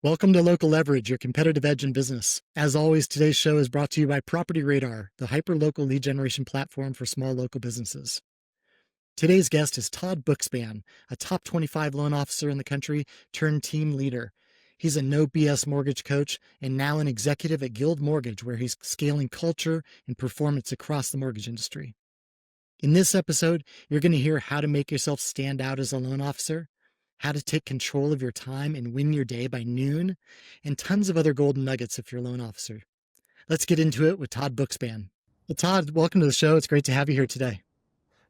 Welcome to Local Leverage, your competitive edge in business. As always, today's show is brought to you by Property Radar, the hyper-local lead generation platform for small local businesses. Today's guest is Todd Bookspan, a top 25 loan officer in the country turned team leader. He's a no BS mortgage coach and now an executive at Guild Mortgage, where he's scaling culture and performance across the mortgage industry. In this episode, you're going to hear how to make yourself stand out as a loan officer, how to take control of your time and win your day by noon, and tons of other golden nuggets if you're a loan officer. Let's get into it with Todd Bookspan. Well, Todd, welcome to the show. It's great to have you here today.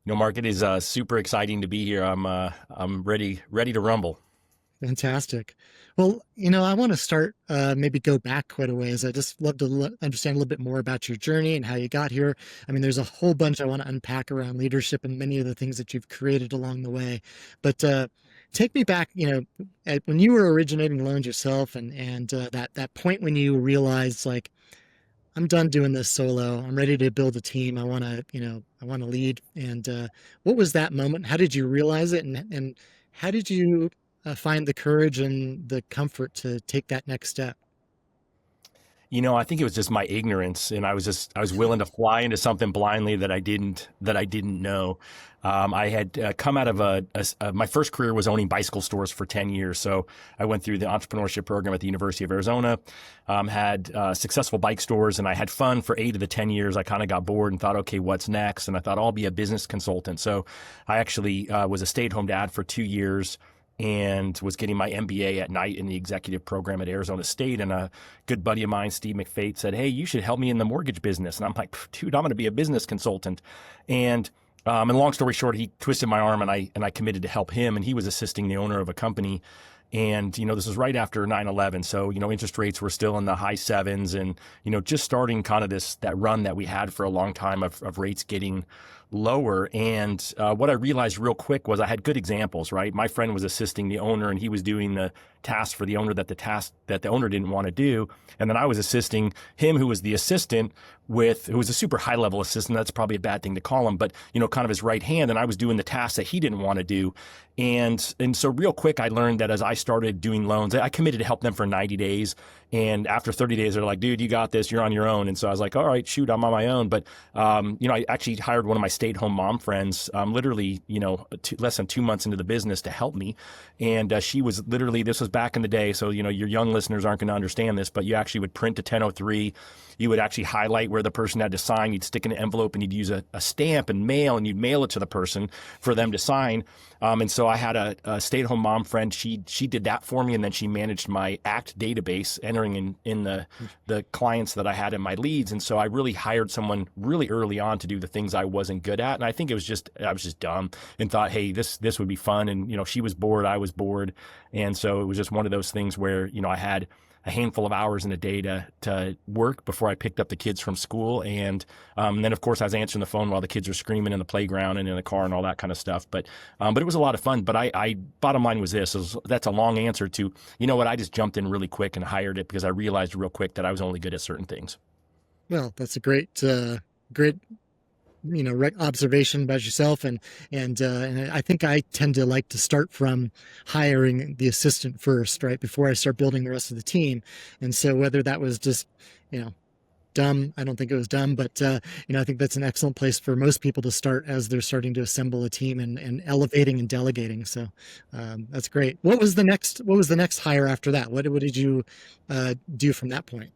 Mark, it is super exciting to be here. I'm ready to rumble. Fantastic. Well, I want to start, maybe go back quite a ways. I just love to understand a little bit more about your journey and how you got here. I mean, there's a whole bunch I want to unpack around leadership and many of the things that you've created along the way. But take me back, when you were originating loans yourself and that point when you realized, like, I'm done doing this solo. I'm ready to build a team. I want to lead. And what was that moment? How did you realize it? And how did you find the courage and the comfort to take that next step? I think it was just my ignorance, and I was willing to fly into something blindly that I didn't know. I had come out of my first career was owning bicycle stores for 10 years. So I went through the entrepreneurship program at the University of Arizona, had successful bike stores, and I had fun for 8 of the 10 years. I kind of got bored and thought, okay, what's next? And I thought I'll be a business consultant. So I actually was a stay-at-home dad for 2 years and was getting my MBA at night in the executive program at Arizona State. And a good buddy of mine, Steve McFate, said, hey, you should help me in the mortgage business. And I'm like, dude, I'm going to be a business consultant. And long story short, he twisted my arm and I committed to help him. And he was assisting the owner of a company. And, this was right after 9/11. So, interest rates were still in the high sevens and, just starting kind of that run that we had for a long time of rates getting lower. And what I realized real quick was I had good examples, right? My friend was assisting the owner and he was doing the task for the owner that the owner didn't want to do. And then I was assisting him, who was the assistant, who was a super high level assistant. That's probably a bad thing to call him, but kind of his right hand. And I was doing the tasks that he didn't want to do. And so real quick, I learned that as I started doing loans, I committed to help them for 90 days. And after 30 days, they're like, dude, you got this, you're on your own. And so I was like, all right, shoot, I'm on my own. But, I actually hired one of my stay-at-home mom friends, literally, less than 2 months into the business to help me. And she was literally, this was back in the day. So, your young listeners aren't going to understand this, but you actually would print a 1003. You would actually highlight where the person had to sign. You'd stick in an envelope and you'd use a stamp and mail, and you'd mail it to the person for them to sign. And so I had a stay-at-home mom friend. She did that for me, and then she managed my ACT database, entering in the clients that I had in my leads. And so I really hired someone really early on to do the things I wasn't good at. And I think I was just dumb and thought, hey, this would be fun. And she was bored, I was bored, and so it was just one of those things where I had a handful of hours in a day to work before I picked up the kids from school. And then, of course, I was answering the phone while the kids were screaming in the playground and in the car and all that kind of stuff. But it was a lot of fun. But I bottom line was that's a long answer to, what, I just jumped in really quick and hired it because I realized real quick that I was only good at certain things. Well, that's a great observation about yourself. And I think I tend to like to start from hiring the assistant first, right? Before I start building the rest of the team. And so whether that was just, dumb, I don't think it was dumb, but, I think that's an excellent place for most people to start as they're starting to assemble a team and elevating and delegating. So, that's great. What was the next hire after that? What did you, do from that point?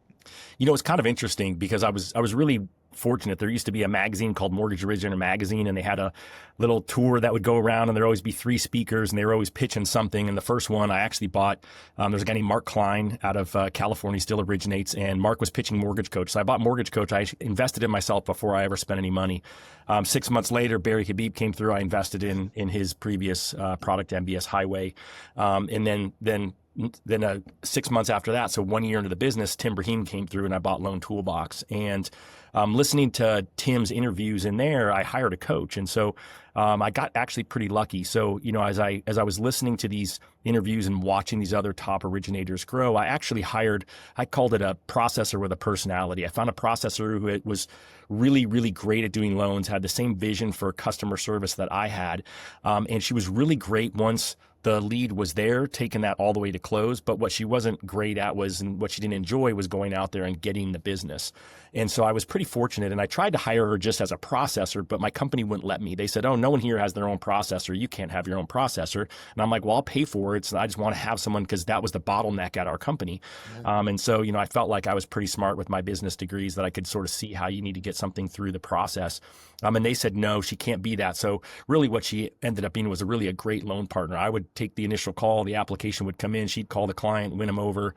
It's kind of interesting because I was really fortunate. There used to be a magazine called Mortgage Originator Magazine, and they had a little tour that would go around, and there'd always be 3 speakers, and they were always pitching something. And the first one I actually bought, there's a guy named Mark Klein out of California, still originates, and Mark was pitching Mortgage Coach. So I bought Mortgage Coach. I invested in myself before I ever spent any money. 6 months later, Barry Habib came through. I invested in his previous product, MBS Highway. And then 6 months after that, so 1 year into the business, Tim Brahim came through and I bought Loan Toolbox. And listening to Tim's interviews in there, I hired a coach. And so I got actually pretty lucky. So, as I was listening to these interviews and watching these other top originators grow, I actually I called it a processor with a personality. I found a processor who was really, really great at doing loans, had the same vision for customer service that I had. And she was really great once the lead was there, taking that all the way to close. But what she wasn't great at was, and what she didn't enjoy was going out there and getting the business. And so I was pretty fortunate, and I tried to hire her just as a processor, but my company wouldn't let me. They said, "Oh, no one here has their own processor. You can't have your own processor." And I'm like, "Well, I'll pay for it. So I just want to have someone," because that was the bottleneck at our company. And so, I felt like I was pretty smart with my business degrees, that I could sort of see how you need to get something through the process. And they said, "No, she can't be that." So really what she ended up being was a great loan partner. I would take the initial call, the application would come in, she'd call the client, win them over,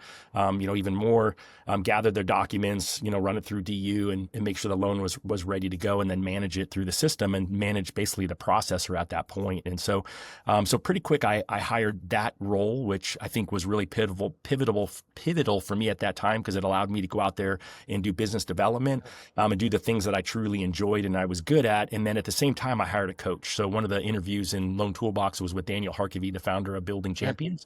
even more, gather their documents, run it through DU and make sure the loan was ready to go, and then manage it through the system and manage basically the processor at that point. And so, so pretty quick, I hired that role, which I think was really pivotal for me at that time, because it allowed me to go out there and do business development, and do the things that I truly enjoyed and I was good at. And then at the same time, I hired a coach. So one of the interviews in Loan Toolbox was with Daniel Harkavy, the founder of Building Champions.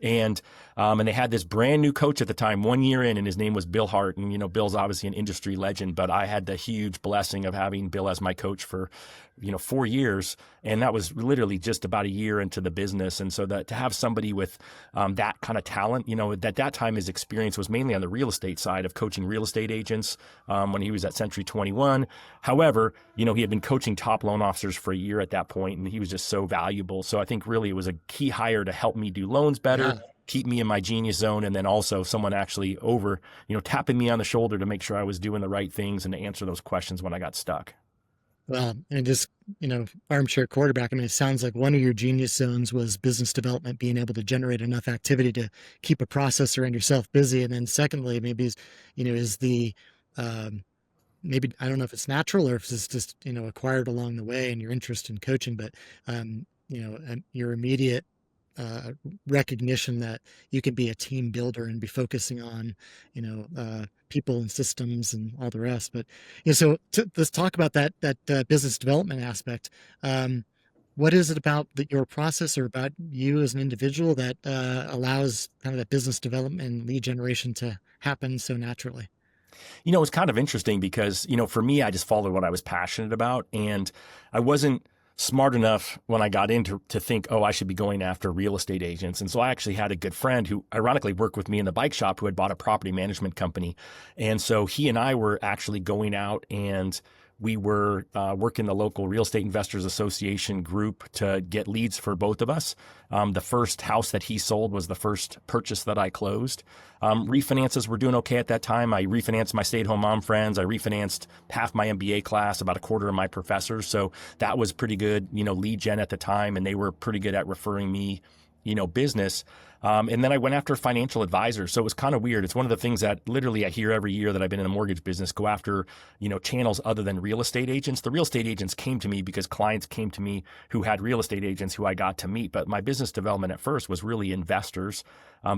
And they had this brand new coach at the time, 1 year in, and his name was Bill Hart. And, Bill's obviously an industry legend, but I had the huge blessing of having Bill as my coach for, 4 years. And that was literally just about a year into the business. And so that to have somebody with that kind of talent, at that time, his experience was mainly on the real estate side of coaching real estate agents when he was at Century 21. However, he had been coaching top loan officers for a year at that point, and he was just so valuable. So I think really it was a key hire to help me do loans better, keep me in my genius zone, and then also someone actually tapping me on the shoulder to make sure I was doing the right things and to answer those questions when I got stuck. Well, and just, armchair quarterback, it sounds like one of your genius zones was business development, being able to generate enough activity to keep a processor and yourself busy. And then secondly, maybe is the, maybe, I don't know if it's natural or if it's just, acquired along the way and your interest in coaching, but, and your immediate recognition that you can be a team builder and be focusing on, people and systems and all the rest. But, so let's talk about that business development aspect. What is it about your process or about you as an individual that allows kind of that business development and lead generation to happen so naturally? It's kind of interesting because, for me, I just followed what I was passionate about, and I wasn't smart enough when I got into to think, oh, I should be going after real estate agents. And so I actually had a good friend who ironically worked with me in the bike shop, who had bought a property management company. And so he and I were actually going out, and we were working the local Real Estate Investors Association group to get leads for both of us. The first house that he sold was the first purchase that I closed. Refinances were doing okay at that time. I refinanced my stay-at-home mom friends. I refinanced half my MBA class, about a quarter of my professors. So that was pretty good, lead gen at the time, and they were pretty good at referring me, business. And then I went after financial advisors. So it was kind of weird. It's one of the things that literally I hear every year that I've been in the mortgage business, go after, channels other than real estate agents. The real estate agents came to me because clients came to me who had real estate agents who I got to meet. But my business development at first was really investors,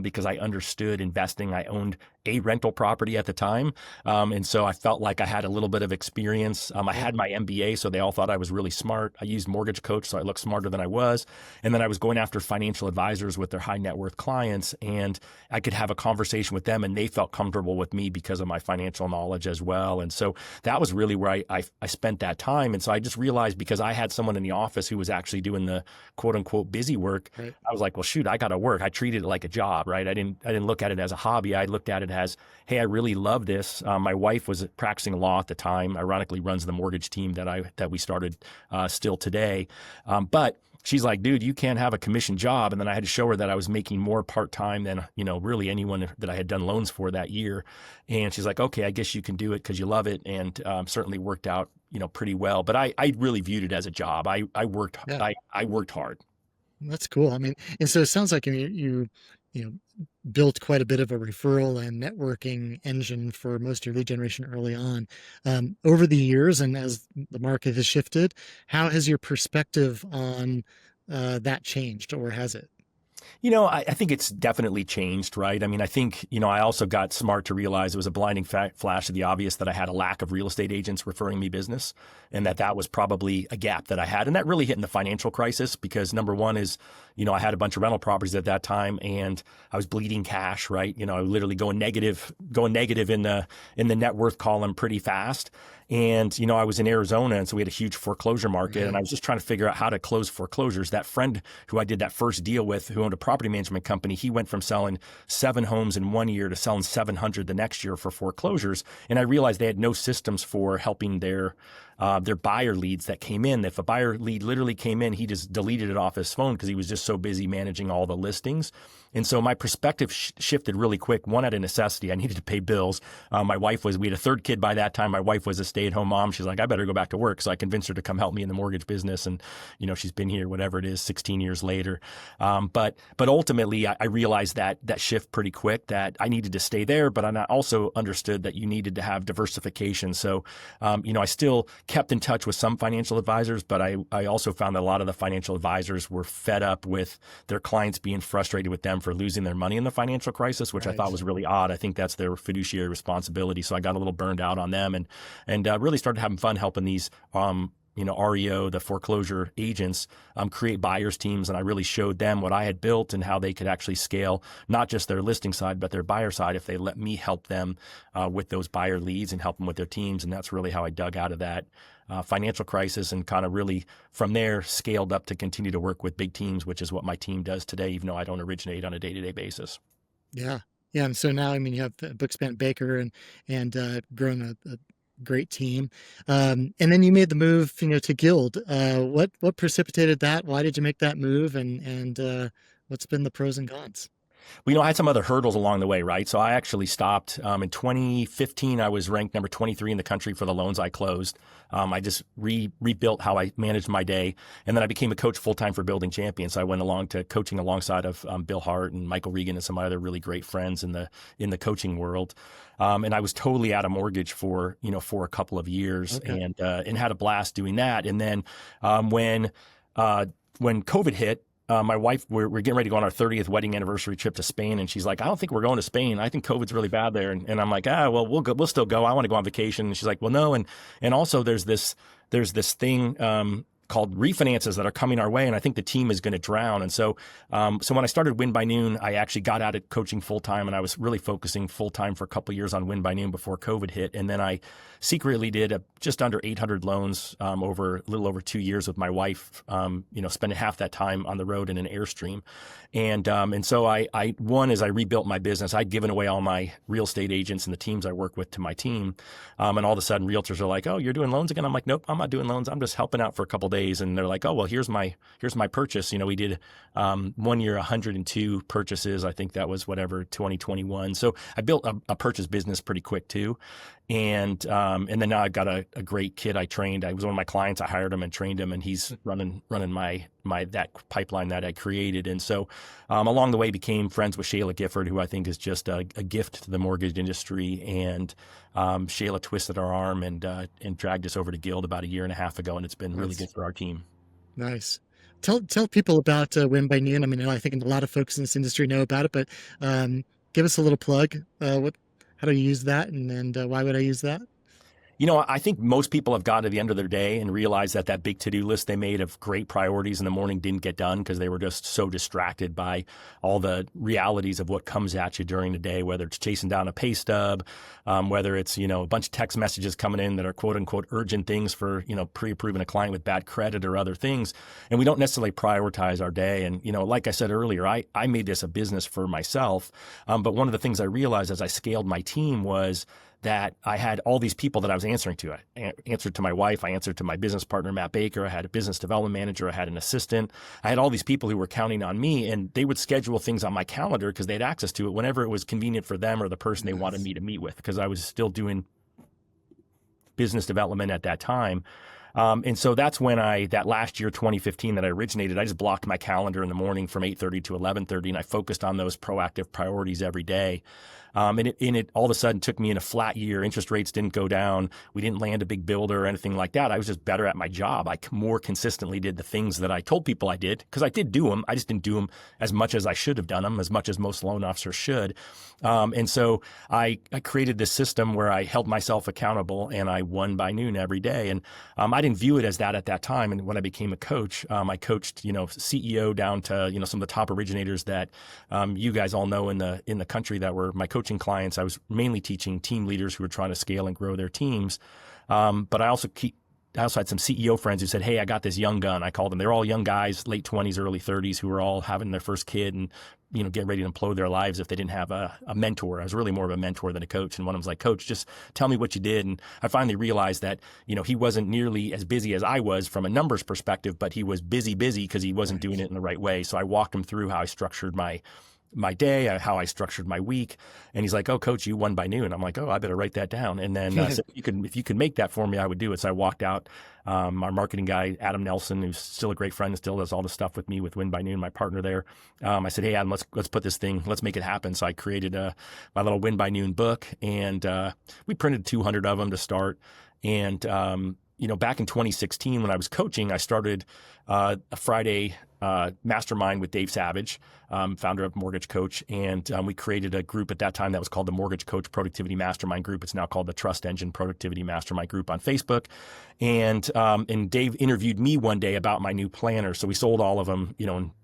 because I understood investing. I owned a rental property at the time. And so I felt like I had a little bit of experience. I had my MBA, so they all thought I was really smart. I used Mortgage Coach, so I looked smarter than I was. And then I was going after financial advisors with their high net worth clients, and I could have a conversation with them, and they felt comfortable with me because of my financial knowledge as well. And so that was really where I spent that time. And so I just realized, because I had someone in the office who was actually doing the quote unquote busy work, right, I was like, well, shoot, I got to work. I treated it like a job, right? I didn't look at it as a hobby. I looked at it as, hey, I really love this. My wife was practicing law at the time, ironically runs the mortgage team that we started still today. But she's like, dude, you can't have a commission job. And then I had to show her that I was making more part-time than, really anyone that I had done loans for that year. And she's like, okay, I guess you can do it because you love it. And certainly worked out, pretty well. But I really viewed it as a job. I worked hard. That's cool. And so it sounds like you built quite a bit of a referral and networking engine for most of your lead generation early on. Over the years, and as the market has shifted, how has your perspective on that changed, or has it? I think it's definitely changed, right? I think, I also got smart to realize it was a blinding flash of the obvious that I had a lack of real estate agents referring me business, and that was probably a gap that I had. And that really hit in the financial crisis because number one is, I had a bunch of rental properties at that time and I was bleeding cash, right? I was literally going negative in the net worth column pretty fast. And, I was in Arizona, and so we had a huge foreclosure market, and I Right. was just trying to figure out how to close foreclosures. That friend who I did that first deal with, who owned a property management company, he went from selling 7 homes in 1 year to selling 700 the next year for foreclosures. And I realized they had no systems for helping their buyer leads that came in. If a buyer lead literally came in, he just deleted it off his phone because he was just so busy managing all the listings. And so my perspective shifted really quick. One, out of necessity, I needed to pay bills. We had a third kid by that time. My wife was a stay-at-home mom. She's like, I better go back to work. So I convinced her to come help me in the mortgage business. And, she's been here, whatever it is, 16 years later. But ultimately, I realized that shift pretty quick, that I needed to stay there, but I also understood that you needed to have diversification. So, I still kept in touch with some financial advisors, but I also found that a lot of the financial advisors were fed up with their clients being frustrated with them for losing their money in the financial crisis, which I thought Right. was really odd. I think that's their fiduciary responsibility. So I got a little burned out on them, and really started having fun helping these REO, the foreclosure agents, create buyers teams. And I really showed them what I had built and how they could actually scale not just their listing side, but their buyer side if they let me help them with those buyer leads and help them with their teams. And that's really how I dug out of that financial crisis, and kind of really from there scaled up to continue to work with big teams, which is what my team does today, even though I don't originate on a day-to-day basis. Yeah. Yeah. And so now, I mean, you have Bookspan Baker and grown a great team. And then you made the move, to Guild. What precipitated that? Why did you make that move? And what's been the pros and cons? Well, I had some other hurdles along the way, right? So I actually stopped in 2015. I was ranked number 23 in the country for the loans I closed. I just rebuilt how I managed my day, and then I became a coach full time for Building Champions. So I went along to coaching alongside of Bill Hart and Michael Regan and some other really great friends in the coaching world. And I was totally out of mortgage for a couple of years, Okay. and had a blast doing that. And then when COVID hit. My wife, we're getting ready to go on our 30th wedding anniversary trip to Spain, and she's like, "I don't think we're going to Spain. I think COVID's really bad there." And I'm like, well, we'll go. We'll still go. I want to go on vacation." And she's like, "Well, no." And also there's this thing called refinances that are coming our way, and I think the team is going to drown. And so when I started Win by Noon, I actually got out of coaching full time, and I was really focusing full time for a couple of years on Win by Noon before COVID hit. And then I secretly did just under 800 loans over a little over 2 years with my wife, spending half that time on the road in an Airstream. And so I rebuilt my business. I'd given away all my real estate agents and the teams I work with to my team. And all of a sudden realtors are like, "Oh, you're doing loans again?" I'm like, "Nope, I'm not doing loans. I'm just helping out for a couple of days." And they're like, "Oh, well, here's my purchase." We did 1 year, 102 purchases. I think that was 2021. So I built a purchase business pretty quick too. And then now I've got a great kid I trained. I was one of my clients. I hired him and trained him, and he's running my that pipeline that I created. And so along the way became friends with Shayla Gifford, who I think is just a gift to the mortgage industry. And Shayla twisted our arm and dragged us over to Guild about a year and a half ago, and it's been really Nice. good for our team. Nice. Tell people about Win by Noon. I mean, I think a lot of folks in this industry know about it, but give us a little plug. How do you use that, and why would I use that? I think most people have gotten to the end of their day and realized that big to-do list they made of great priorities in the morning didn't get done because they were just so distracted by all the realities of what comes at you during the day, whether it's chasing down a pay stub, whether it's, a bunch of text messages coming in that are quote unquote urgent things for, pre-approving a client with bad credit or other things. And we don't necessarily prioritize our day. And, like I said earlier, I made this a business for myself. But one of the things I realized as I scaled my team was that I had all these people that I was answering to. I answered to my wife. I answered to my business partner, Matt Baker. I had a business development manager. I had an assistant. I had all these people who were counting on me, and they would schedule things on my calendar because they had access to it whenever it was convenient for them or the person they wanted me to meet with, because I was still doing business development at that time. And so that's when that last year, 2015, that I originated, I just blocked my calendar in the morning from 8:30 to 11:30, and I focused on those proactive priorities every day. And it all of a sudden took me in a flat year. Interest rates didn't go down. We didn't land a big builder or anything like that. I was just better at my job. I more consistently did the things that I told people I did, because I did do them. I just didn't do them as much as I should have done them, as much as most loan officers should. And so I created this system where I held myself accountable, and I won by noon every day. And I didn't view it as that at that time. And when I became a coach, I coached, CEO down to, some of the top originators that you guys all know in the country that were my coaching clients. I was mainly teaching team leaders who were trying to scale and grow their teams. But I also had some CEO friends who said, "Hey, I got this young gun." I called them. They're all young guys, late 20s, early 30s, who were all having their first kid and, getting ready to implode their lives if they didn't have a mentor. I was really more of a mentor than a coach. And one of them was like, "Coach, just tell me what you did." And I finally realized that, he wasn't nearly as busy as I was from a numbers perspective, but he was busy because he wasn't doing Right. it in the right way. So I walked him through how I structured my day, how I structured my week. And he's like, "Oh, coach, you won by noon." I'm like, "Oh, I better write that down." And then so if you could make that for me, I would do it. So I walked out. Our marketing guy, Adam Nelson, who's still a great friend and still does all the stuff with me with Win by Noon, my partner there. I said, "Hey, Adam, let's put this thing, let's make it happen." So I created my little Win by Noon book, and we printed 200 of them to start. And back in 2016, when I was coaching, I started a Friday mastermind with Dave Savage, founder of Mortgage Coach. And we created a group at that time that was called the Mortgage Coach Productivity Mastermind Group. It's now called the Trust Engine Productivity Mastermind Group on Facebook. And Dave interviewed me one day about my new planner. So we sold all of them,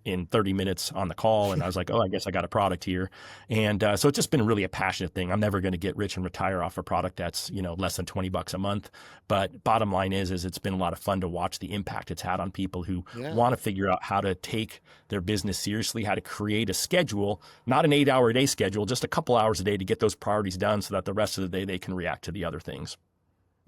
in 30 minutes on the call. And I was like, "Oh, I guess I got a product here." And so it's just been really a passionate thing. I'm never going to get rich and retire off a product that's, less than $20 a month. But bottom line is it's been a lot of fun to watch the impact it's had on people who Yeah. want to figure out how to take their business seriously, how to create a schedule, not an 8-hour a day schedule, just a couple hours a day to get those priorities done so that the rest of the day they can react to the other things.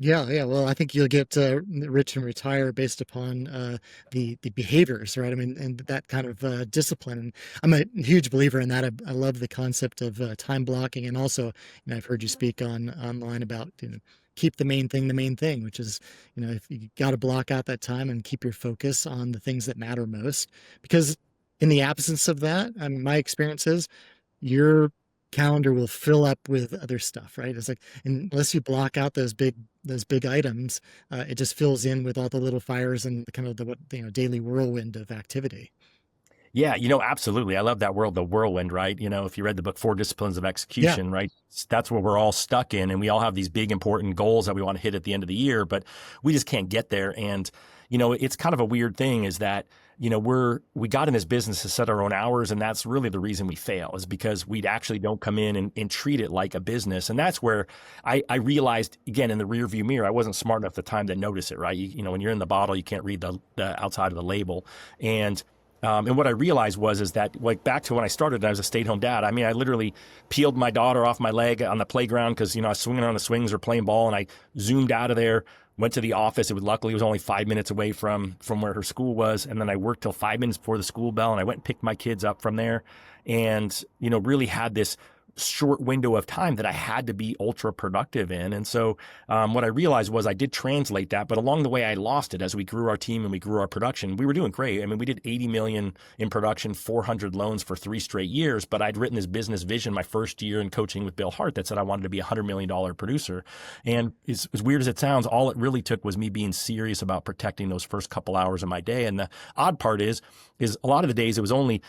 Yeah, yeah. Well, I think you'll get rich and retire based upon the behaviors, right? I mean, and that kind of discipline. And I'm a huge believer in that. I love the concept of time blocking, and also, I've heard you speak online about keep the main thing, which is if you got to block out that time and keep your focus on the things that matter most, because in the absence of that, my experience is your calendar will fill up with other stuff, right? It's like unless you block out those big items, it just fills in with all the little fires and the kind of daily whirlwind of activity. Yeah, absolutely. I love that the whirlwind, right? If you read the book, Four Disciplines of Yeah, Execution, right? That's where we're all stuck in. And we all have these big, important goals that we want to hit at the end of the year, but we just can't get there. And, it's kind of a weird thing is that, we got in this business to set our own hours. And that's really the reason we fail is because we actually don't come in and treat it like a business. And that's where I realized, again, in the rear view mirror, I wasn't smart enough at the time to notice it, right? When you're in the bottle, you can't read the outside of the label. And what I realized is that like back to when I started, I was a stay-at-home dad. I mean, I literally peeled my daughter off my leg on the playground because, I was swinging on the swings or playing ball, and I zoomed out of there, went to the office. Luckily it was only 5 minutes away from where her school was. And then I worked till 5 minutes before the school bell, and I went and picked my kids up from there and, really had this short window of time that I had to be ultra productive in. And so what I realized was I did translate that, but along the way I lost it as we grew our team and we grew our production. We were doing great. I mean, we did 80 million in production, 400 loans for 3 straight years, but I'd written this business vision my first year in coaching with Bill Hart that said I wanted to be a $100 million producer. And as weird as it sounds, all it really took was me being serious about protecting those first couple hours of my day. And the odd part is a lot of the days it was only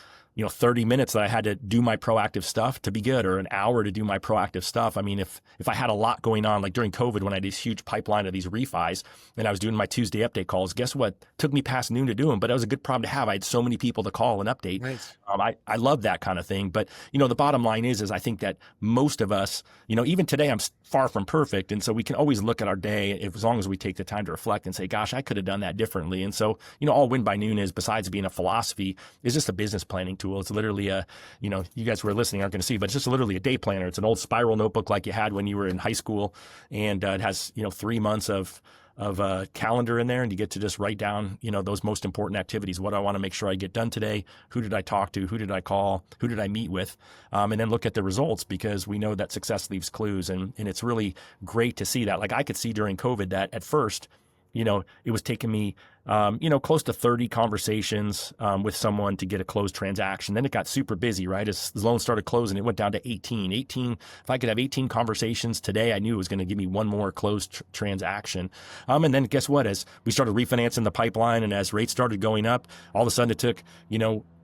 30 minutes that I had to do my proactive stuff to be good, or an hour to do my proactive stuff. I mean, if I had a lot going on, like during COVID, when I had this huge pipeline of these refis and I was doing my Tuesday update calls, guess what? It took me past noon to do them, but that was a good problem to have. I had so many people to call and update. right. I love that kind of thing. But, the bottom line is I think that most of us, even today, I'm far from perfect. And so we can always look at our day as long as we take the time to reflect and say, gosh, I could have done that differently. And so, all Win by Noon is, besides being a philosophy, is just a business planning tool. It's literally you guys who are listening aren't going to see, but it's just literally a day planner. It's an old spiral notebook like you had when you were in high school. And it has, 3 months of a calendar in there, and you get to just write down, those most important activities. What do I want to make sure I get done today? Who did I talk to? Who did I call? Who did I meet with? And then look at the results, because we know that success leaves clues. And it's really great to see that. Like I could see during COVID that at first, it was taking me, close to 30 conversations with someone to get a closed transaction. Then it got super busy, right? As the loans started closing, it went down to 18. If I could have 18 conversations today, I knew it was going to give me one more closed transaction. And then guess what? As we started refinancing the pipeline and as rates started going up, all of a sudden it took,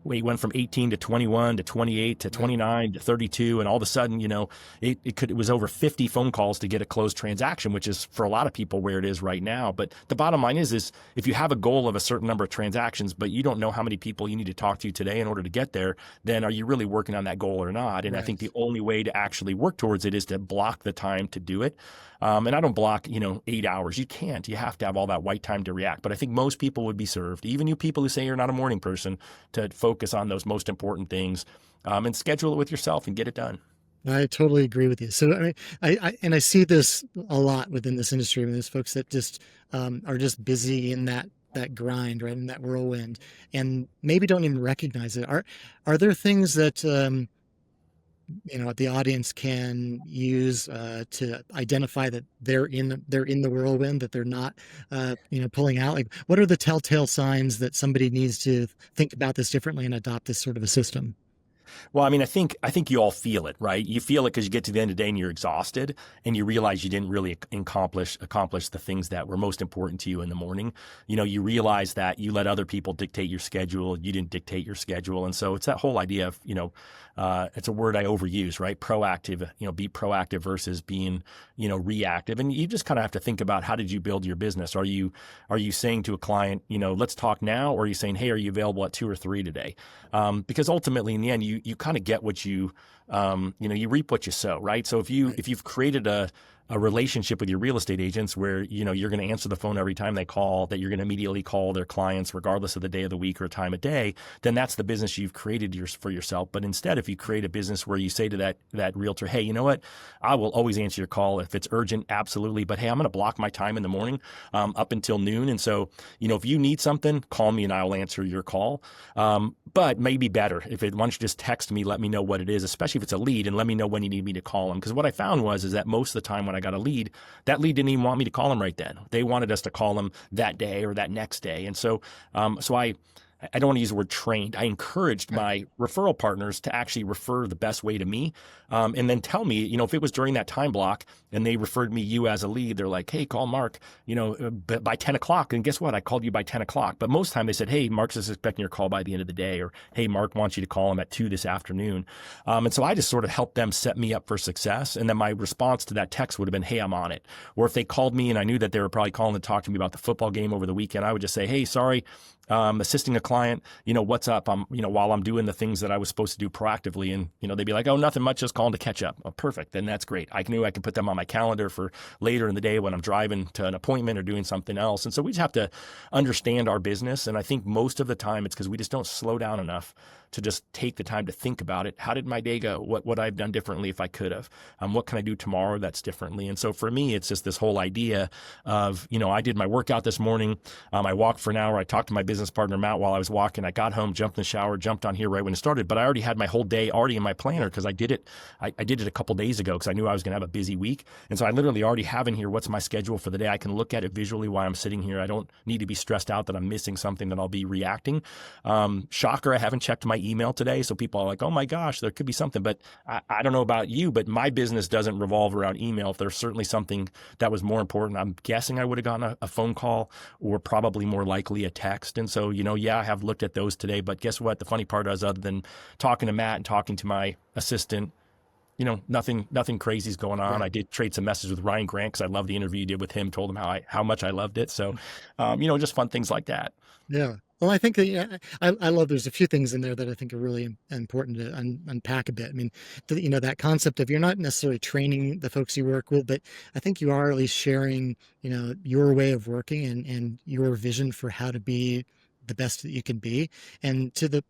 we went from 18 to 21 to 28 to Right. 29 to 32. And all of a sudden, it was over 50 phone calls to get a closed transaction, which is for a lot of people where it is right now. But the bottom line is if you have a goal of a certain number of transactions, but you don't know how many people you need to talk to today in order to get there, then are you really working on that goal or not? And I think Right. the only way to actually work towards it is to block the time to do it. And I don't block, 8 hours. You can't. You have to have all that white time to react. But I think most people would be served, even you people who say you're not a morning person, to focus on those most important things, and schedule it with yourself and get it done. I totally agree with you. So I mean, I see this a lot within this industry. I mean, there's folks that just are just busy in that grind, right, in that whirlwind, and maybe don't even recognize it. Are there things that the audience can use to identify that they're in the whirlwind, that they're not pulling out? Like, what are the telltale signs that somebody needs to think about this differently and adopt this sort of a system? Well, I mean, I think you all feel it, right? You feel it because you get to the end of the day and you're exhausted, and you realize you didn't really accomplish the things that were most important to you in the morning. You realize that you let other people dictate your schedule. You didn't dictate your schedule, and so it's that whole idea of it's a word I overuse, right? Proactive, be proactive versus being reactive, and you just kind of have to think about, how did you build your business? Are you saying to a client, let's talk now, or are you saying, hey, are you available at 2 or 3 today? Because ultimately, in the end, you kind of get what you reap what you sow, right? So Right. if you've created a relationship with your real estate agents where you're going to answer the phone every time they call, that you're going to immediately call their clients regardless of the day of the week or time of day, then that's the business you've created for yourself. But instead, if you create a business where you say to that realtor, hey, you know what, I will always answer your call if it's urgent, absolutely, but hey, I'm going to block my time in the morning up until noon, and so if you need something, call me and I will answer your call. But maybe better why don't you just text me, let me know what it is, especially if it's a lead, and let me know when you need me to call them. Because what I found is that most of the time when I got a lead, that lead didn't even want me to call them right then. They wanted us to call them that day or that next day. And so I don't want to use the word trained. I encouraged Right. my referral partners to actually refer the best way to me, and then tell me, if it was during that time block and they referred me you as a lead, they're like, hey, call Mark, by 10 o'clock. And guess what? I called you by 10 o'clock. But most of the time they said, hey, Mark's just expecting your call by the end of the day, or hey, Mark wants you to call him at 2 this afternoon. And so I just sort of helped them set me up for success. And then my response to that text would have been, hey, I'm on it. Or if they called me and I knew that they were probably calling to talk to me about the football game over the weekend, I would just say, hey, sorry, assisting a client, what's up? While I'm doing the things that I was supposed to do proactively, and, they'd be like, oh, nothing much, just calling to catch up. Oh, perfect. Then that's great. I knew I could put them on my calendar for later in the day when I'm driving to an appointment or doing something else. And so we just have to understand our business. And I think most of the time it's because we just don't slow down enough to just take the time to think about it. How did my day go? What I've done differently if I could have? What can I do tomorrow that's differently? And so for me, it's just this whole idea of, I did my workout this morning. I walked for an hour. I talked to my business partner, Matt, while I was walking. I got home, jumped in the shower, jumped on here right when it started. But I already had my whole day already in my planner because I did it. I did it a couple days ago because I knew I was going to have a busy week. And so I literally already have in here what's my schedule for the day. I can look at it visually while I'm sitting here. I don't need to be stressed out that I'm missing something that I'll be reacting. Shocker, I haven't checked my email today. So people are like, oh my gosh, there could be something. But I don't know about you, but my business doesn't revolve around email. If there's certainly something that was more important, I'm guessing I would have gotten a phone call, or probably more likely a text. And so, I have looked at those today. But guess what? The funny part is, other than talking to Matt and talking to my assistant, nothing crazy is going on. Right. I did trade some messages with Ryan Grant because I love the interview you did with him. Told him how much I loved it. So, just fun things like that. Yeah. Well, I think that, yeah, I love, there's a few things in there that I think are really important to unpack a bit. I mean, that concept of, you're not necessarily training the folks you work with, but I think you are at least sharing, your way of working and your vision for how to be the best that you can be. And to the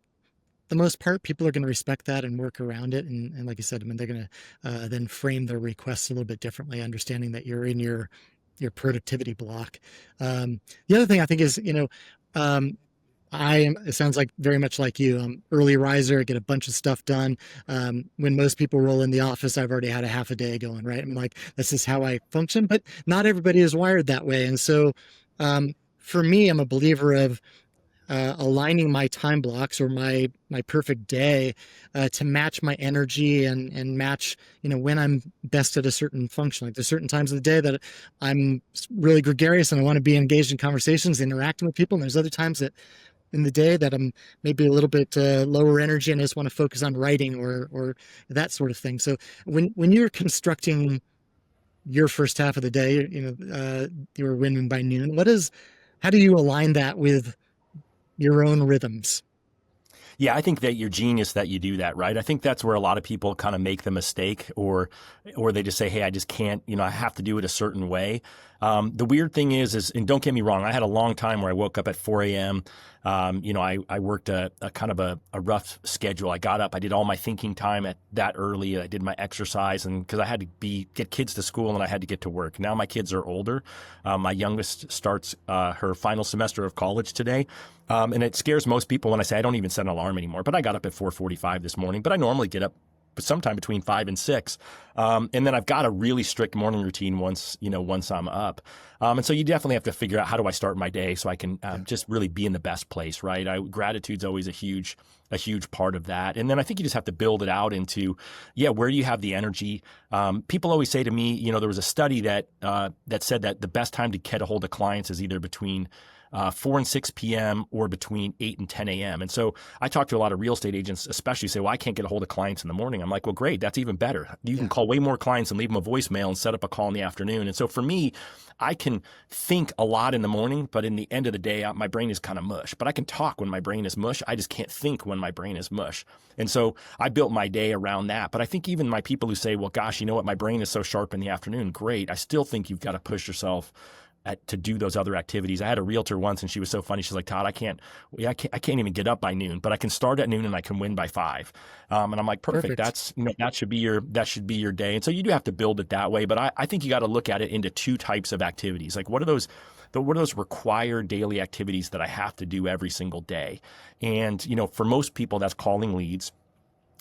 most part, people are going to respect that and work around it. And like I said, I mean, they're going to then frame their requests a little bit differently, understanding that you're in your productivity block. The other thing I think is, um, it sounds like very much like you. Early riser, get a bunch of stuff done. When most people roll in the office, I've already had a half a day going, right? I mean, like, this is how I function, but not everybody is wired that way. And so, for me, I'm a believer of aligning my time blocks or my perfect day to match my energy and match when I'm best at a certain function. Like, there's certain times of the day that I'm really gregarious and I want to be engaged in conversations, interacting with people, and there's other times that in the day that I'm maybe a little bit lower energy and I just want to focus on writing or that sort of thing. So when you're constructing your first half of the day, you were winning by noon. How do you align that with your own rhythms? Yeah, I think that you're genius that you do that, right? I think that's where a lot of people kind of make the mistake, or they just say, "Hey, I just can't. I have to do it a certain way." The weird thing is, and don't get me wrong, I had a long time where I woke up at 4 a.m. I worked a kind of a rough schedule. I got up, I did all my thinking time at that early. I did my exercise, and because I had to get kids to school and I had to get to work. Now my kids are older. My youngest starts her final semester of college today. And it scares most people when I say I don't even set an alarm anymore. But I got up at 4:45 this morning. But I normally get up sometime between 5 and 6. And then I've got a really strict morning routine once I'm up. And so you definitely have to figure out, how do I start my day so I can just really be in the best place, right? Gratitude's always a huge part of that. And then I think you just have to build it out into, where do you have the energy? People always say to me, there was a study that said that the best time to get a hold of clients is either between 4 and 6 p.m. or between 8 and 10 a.m. And so I talk to a lot of real estate agents, especially say, well, I can't get a hold of clients in the morning. I'm like, well, great. That's even better. You can call way more clients and leave them a voicemail and set up a call in the afternoon. And so for me, I can think a lot in the morning, but in the end of the day, my brain is kind of mush. But I can talk when my brain is mush. I just can't think when my brain is mush. And so I built my day around that. But I think even my people who say, well, gosh, you know what? My brain is so sharp in the afternoon. Great. I still think you've got to push yourself to do those other activities. I had a realtor once, and she was so funny. She's like, Todd, I can't even get up by noon, but I can start at noon and I can win by 5. And I'm like, perfect. That's, that should be your day. And so you do have to build it that way. But I think you got to look at it into two types of activities. Like, what are those required daily activities that I have to do every single day? And, for most people, that's calling leads.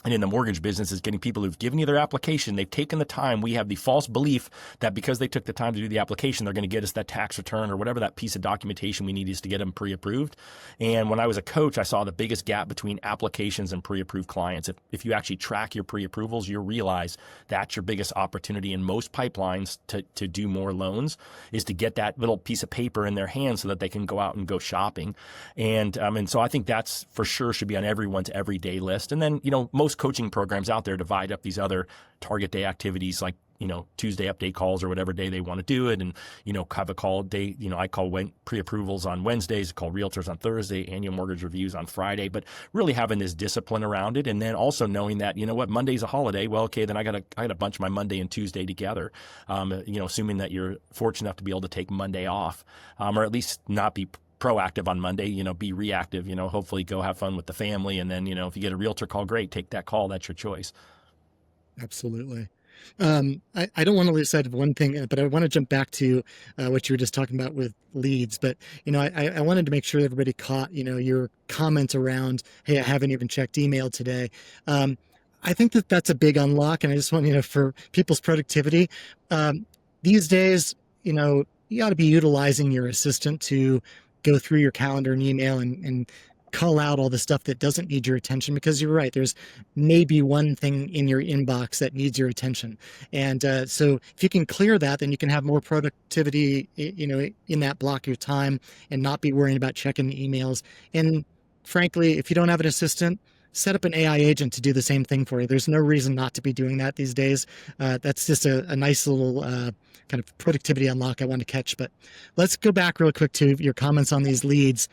And in the mortgage business is getting people who've given you their application. They've taken the time. We have the false belief that because they took the time to do the application, they're going to get us that tax return or whatever that piece of documentation we need is to get them pre-approved. And when I was a coach, I saw the biggest gap between applications and pre-approved clients. If you actually track your pre-approvals, you'll realize that's your biggest opportunity in most pipelines to do more loans, is to get that little piece of paper in their hands so that they can go out and go shopping. And so I think that's for sure should be on everyone's everyday list. And then, most coaching programs out there divide up these other target day activities, like, Tuesday update calls or whatever day they want to do it. And, have a call day, I call pre-approvals on Wednesdays, call realtors on Thursday, annual mortgage reviews on Friday, but really having this discipline around it. And then also knowing that, Monday's a holiday. Well, okay, then I got to bunch my Monday and Tuesday together. Assuming that you're fortunate enough to be able to take Monday off, or at least not be proactive on Monday, be reactive, hopefully go have fun with the family. And then, if you get a realtor call, great, take that call. That's your choice. Absolutely. I don't want to lose sight of one thing, but I want to jump back to what you were just talking about with leads. But, I wanted to make sure everybody caught, your comments around, hey, I haven't even checked email today. I think that's a big unlock. And I just want, for people's productivity, these days, you ought to be utilizing your assistant to go through your calendar and email and cull out all the stuff that doesn't need your attention, because you're right, there's maybe one thing in your inbox that needs your attention. And so if you can clear that, then you can have more productivity, in that block of your time and not be worrying about checking the emails. And frankly, if you don't have an assistant, set up an AI agent to do the same thing for you. There's no reason not to be doing that these days. That's just a nice little kind of productivity unlock I want to catch. But let's go back real quick to your comments on these leads.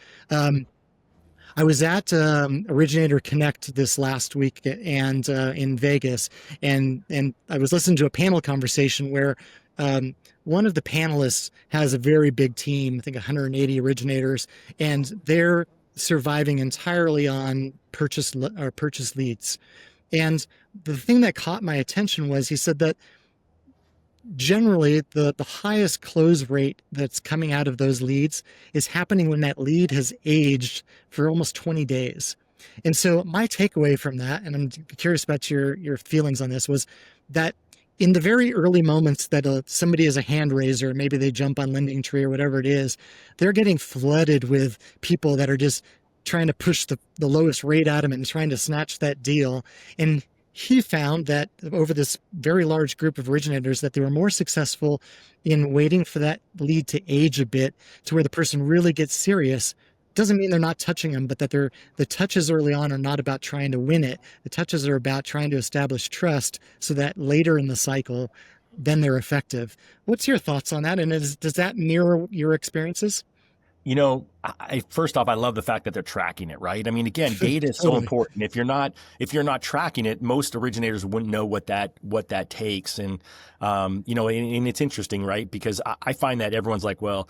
I was at Originator Connect this last week and in Vegas, and I was listening to a panel conversation where one of the panelists has a very big team, I think 180 originators, and they're surviving entirely on purchase leads. And the thing that caught my attention was he said that generally the highest close rate that's coming out of those leads is happening when that lead has aged for almost 20 days. And so my takeaway from that, and I'm curious about your feelings on this, was that in the very early moments that somebody is a hand raiser, maybe they jump on Lending Tree or whatever it is, they're getting flooded with people that are just trying to push the lowest rate at them and trying to snatch that deal. And he found that over this very large group of originators that they were more successful in waiting for that lead to age a bit to where the person really gets serious doesn't mean they're not touching them, but that the touches early on are not about trying to win it. The touches are about trying to establish trust so that later in the cycle, then they're effective. What's your thoughts on that? And does that mirror your experiences? First off, I love the fact that they're tracking it, right? I mean, again, data is so Totally. important. If you're not tracking it, most originators wouldn't know what that takes. And it's interesting, right? Because I find that everyone's like, well,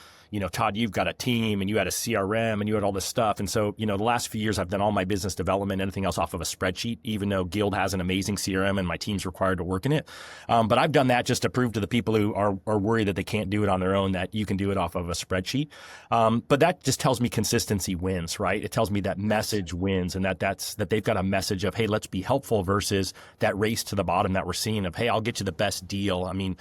Todd, you've got a team and you had a CRM and you had all this stuff. And so, the last few years I've done all my business development, anything else off of a spreadsheet, even though Guild has an amazing CRM and my team's required to work in it. But I've done that just to prove to the people who are worried that they can't do it on their own that you can do it off of a spreadsheet. But that just tells me consistency wins, right? It tells me that message wins, and that they've got a message of, hey, let's be helpful, versus that race to the bottom that we're seeing of, hey, I'll get you the best deal. I mean,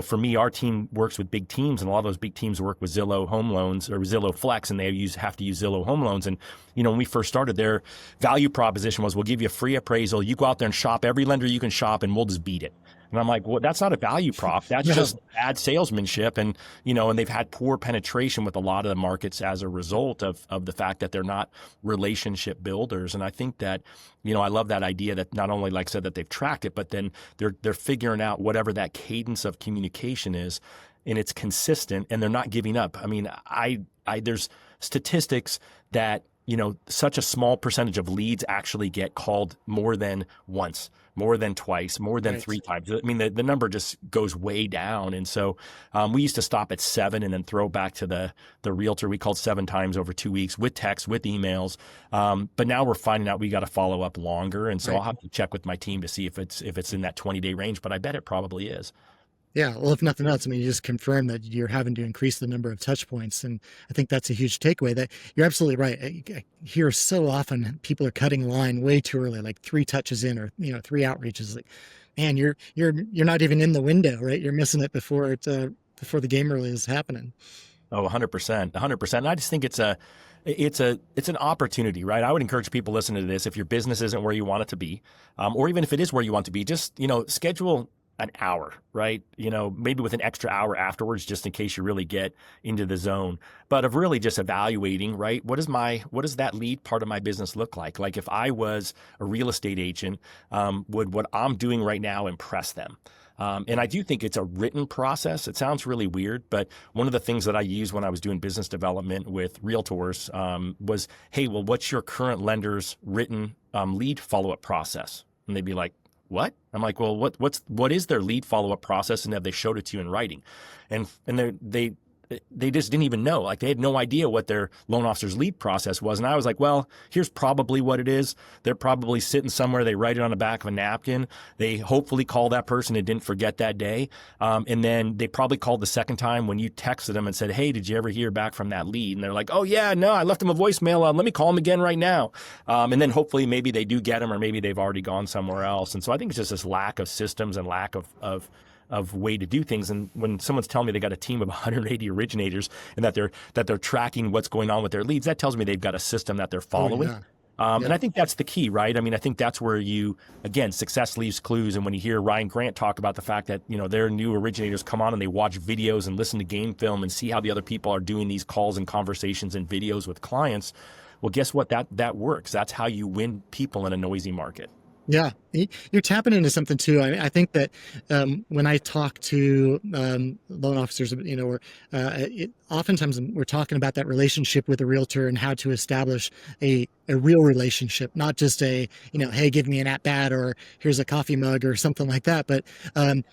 for me, our team works with big teams, and a lot of those big teams work with Zillow Home Loans or Zillow Flex, and they have to use Zillow Home Loans. And when we first started, their value proposition was, we'll give you a free appraisal. You go out there and shop every lender you can shop, and we'll just beat it. And I'm like, well, that's not a value prop. That's No. just bad salesmanship. And they've had poor penetration with a lot of the markets as a result of the fact that they're not relationship builders. And I think that, I love that idea that not only, like I said, that they've tracked it, but then they're figuring out whatever that cadence of communication is, and it's consistent, and they're not giving up. I mean, there's statistics that, such a small percentage of leads actually get called more than once, more than twice, more than Right. 3 times. I mean, the number just goes way down. And so we used to stop at 7 and then throw back to the realtor. We called 7 times over 2 weeks with text, with emails. But now we're finding out we got to follow up longer. And so Right. I'll have to check with my team to see if it's in that 20-day range, but I bet it probably is. Yeah, well, if nothing else, I mean, you just confirm that you're having to increase the number of touch points, and I think that's a huge takeaway. That you're absolutely right. I hear so often people are cutting line way too early, like 3 touches in, or 3 outreaches. Like, man, you're not even in the window, right? You're missing it before before the game really is happening. Oh, 100%, 100%. And I just think it's an opportunity, right? I would encourage people listening to this, if your business isn't where you want it to be, or even if it is where you want to be, just, schedule an hour, right? Maybe with an extra hour afterwards, just in case you really get into the zone, but of really just evaluating, right? What does that lead part of my business look like? Like, if I was a real estate agent, would what I'm doing right now impress them? And I do think it's a written process. It sounds really weird, but one of the things that I used when I was doing business development with realtors was, hey, well, what's your current lender's written lead follow-up process? And they'd be like, what? I'm like, well, what is their lead follow-up process? And have they showed it to you in writing? And they just didn't even know. Like, they had no idea what their loan officer's lead process was. And I was like, well, here's probably what it is. They're probably sitting somewhere. They write it on the back of a napkin. They hopefully call that person and didn't forget that day. And then they probably called the second time when you texted them and said, hey, did you ever hear back from that lead? And they're like, oh yeah, no, I left them a voicemail. Let me call them again right now. And then hopefully maybe they do get them, or maybe they've already gone somewhere else. And so I think it's just this lack of systems and lack of way to do things. And when someone's telling me they got a team of 180 originators and that they're tracking what's going on with their leads, that tells me they've got a system that they're following. Oh, yeah. And I think that's the key, right? I mean, I think that's where again, success leaves clues. And when you hear Ryan Grant talk about the fact that, their new originators come on and they watch videos and listen to game film and see how the other people are doing these calls and conversations and videos with clients, well, guess what? That works. That's how you win people in a noisy market. Yeah, you're tapping into something too. I think that when I talk to loan officers, oftentimes we're talking about that relationship with a realtor and how to establish a real relationship, not just hey, give me an at bat, or here's a coffee mug or something like that. But and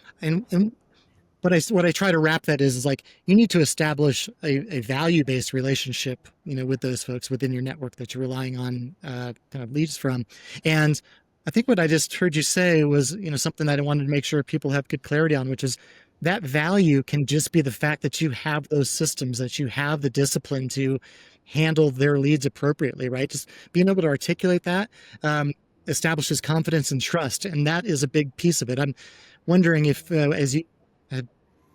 what I try to wrap that is like, you need to establish a value-based relationship, with those folks within your network that you're relying on kind of leads from. And I think what I just heard you say was, something that I wanted to make sure people have good clarity on, which is that value can just be the fact that you have those systems, that you have the discipline to handle their leads appropriately, right? Just being able to articulate that establishes confidence and trust. And that is a big piece of it. I'm wondering if, as you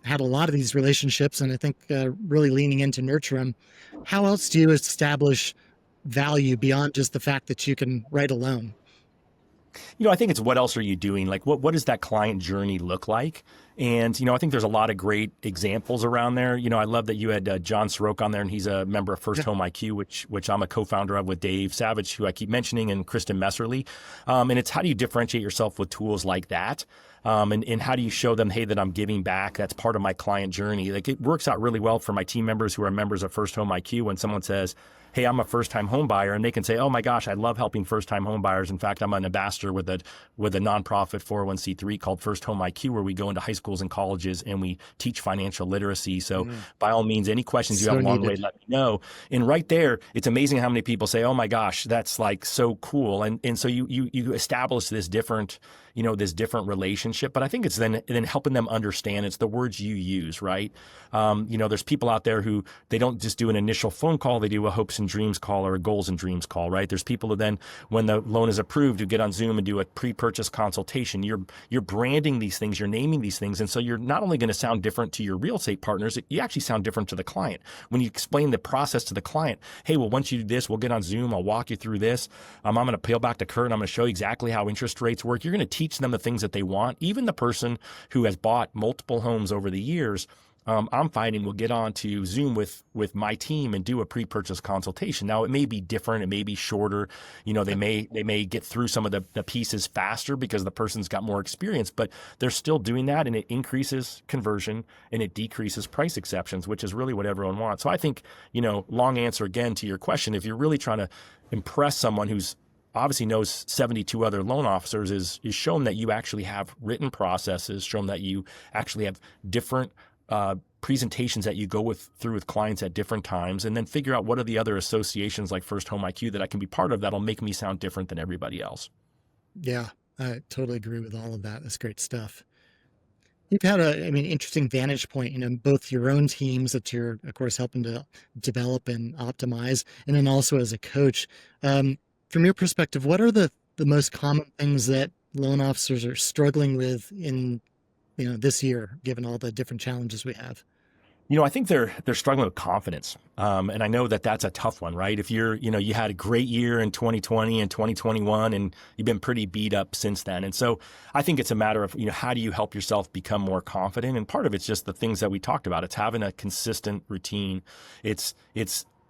had a lot of these relationships, and I think really leaning in to nurture them, how else do you establish value beyond just the fact that you can write a loan? I think it's what else are you doing? Like, what does that client journey look like? And, I think there's a lot of great examples around there. I love that you had John Soroke on there, and he's a member of First Yeah. Home IQ, which I'm a co-founder of with Dave Savage, who I keep mentioning, and Kristen Messerly. And it's how do you differentiate yourself with tools like that? And how do you show them, hey, that I'm giving back? That's part of my client journey. Like, it works out really well for my team members who are members of First Home IQ when someone says, hey, I'm a first-time home buyer, and they can say, oh my gosh, I love helping first-time home buyers. In fact, I'm an ambassador with a nonprofit 401c3 called First Home IQ, where we go into high schools and colleges and we teach financial literacy. So by all means, any questions you have along the way, let me know. And right there, it's amazing how many people say, oh my gosh, that's like so cool. And so you establish this different relationship. But I think it's then helping them understand it's the words you use, right? There's people out there who they don't just do an initial phone call, they do a hopes and dreams call or a goals and dreams call, right? There's people who then, when the loan is approved, who get on Zoom and do a pre-purchase consultation. You're branding these things, you're naming these things. And so you're not only going to sound different to your real estate partners, you actually sound different to the client. When you explain the process to the client, hey, well, once you do this, we'll get on Zoom, I'll walk you through this. I'm going to peel back the curtain, I'm going to show you exactly how interest rates work. You're going to teach them the things that they want. Even the person who has bought multiple homes over the years, I'm finding will get on to Zoom with my team and do a pre-purchase consultation. Now, it may be different. It may be shorter. They may get through some of the pieces faster because the person's got more experience, but they're still doing that, and it increases conversion and it decreases price exceptions, which is really what everyone wants. So I think, long answer again to your question, if you're really trying to impress someone who's obviously knows 72 other loan officers, is show them that you actually have written processes, show them that you actually have different presentations that you go through with clients at different times, and then figure out what are the other associations like First Home IQ that I can be part of that'll make me sound different than everybody else. Yeah, I totally agree with all of that. That's great stuff. You've had interesting vantage point, both your own teams that you're, of course, helping to develop and optimize, and then also as a coach. From your perspective, what are the most common things that loan officers are struggling with in this year, given all the different challenges we have? I think they're struggling with confidence. And I know that that's a tough one, right? If you had a great year in 2020 and 2021, and you've been pretty beat up since then. And so I think it's a matter of, how do you help yourself become more confident? And part of it's just the things that we talked about. It's having a consistent routine. It's